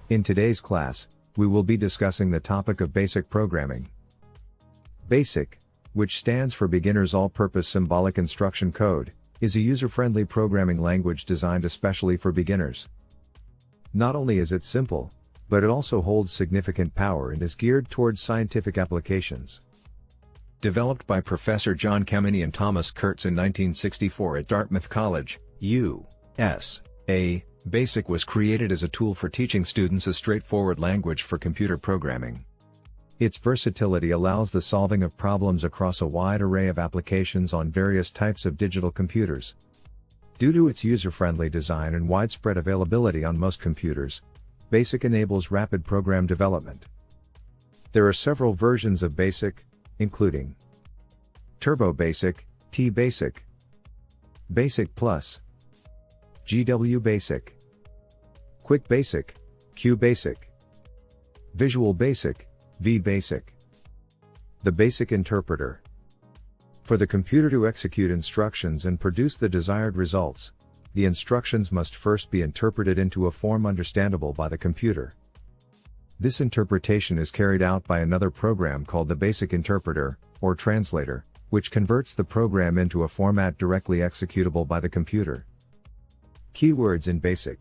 In today's class, we will be discussing the topic of basic programming. BASIC, which stands for Beginner's All-Purpose Symbolic Instruction Code, is a user-friendly programming language designed especially for beginners. Not only is it simple, but it also holds significant power and is geared towards scientific applications. Developed by Professor John Kemeny and Thomas Kurtz in 1964 at Dartmouth College, USA, BASIC was created as a tool for teaching students a straightforward language for computer programming. Its versatility allows the solving of problems across a wide array of applications on various types of digital computers. Due to its user-friendly design and widespread availability on most computers, BASIC enables rapid program development. There are several versions of BASIC, including Turbo BASIC, T BASIC, BASIC Plus, GW BASIC, Quick BASIC, Q BASIC, Visual BASIC, V BASIC. The BASIC interpreter. For the computer to execute instructions and produce the desired results, the instructions must first be interpreted into a form understandable by the computer. This interpretation is carried out by another program called the BASIC interpreter, or translator, which converts the program into a format directly executable by the computer. Keywords in BASIC.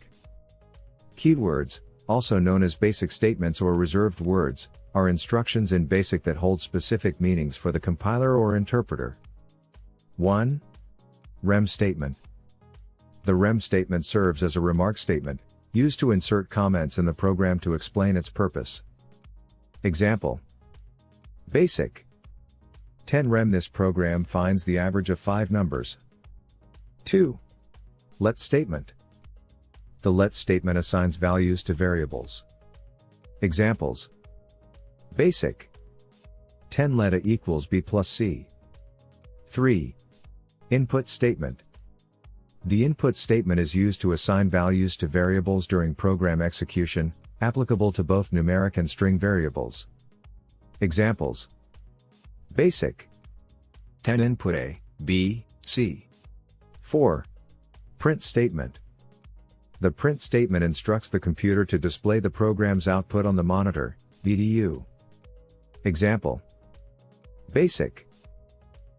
Keywords, also known as basic statements or reserved words, are instructions in BASIC that hold specific meanings for the compiler or interpreter. 1. Rem statement. The rem statement serves as a remark statement, used to insert comments in the program to explain its purpose. Example: BASIC 10 rem. This program finds the average of 5 numbers. 2. Let statement. The let statement assigns values to variables. Examples: BASIC 10 let A equals B plus C. 3. Input statement. The input statement is used to assign values to variables during program execution, applicable to both numeric and string variables. Examples: BASIC 10 input A, B, C. 4. Print statement. The print statement instructs the computer to display the program's output on the monitor, VDU. Example: BASIC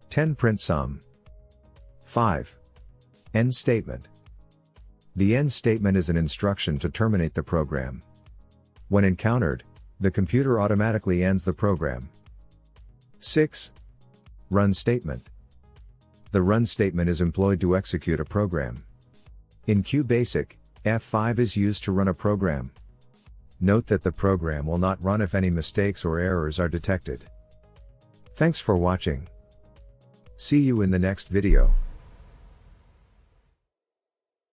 10 print sum. 5. End statement. The end statement is an instruction to terminate the program. When encountered, the computer automatically ends the program. 6. Run statement. The run statement is employed to execute a program. In QBasic, F5 is used to run a program. Note that the program will not run if any mistakes or errors are detected. Thanks for watching. See you in the next video.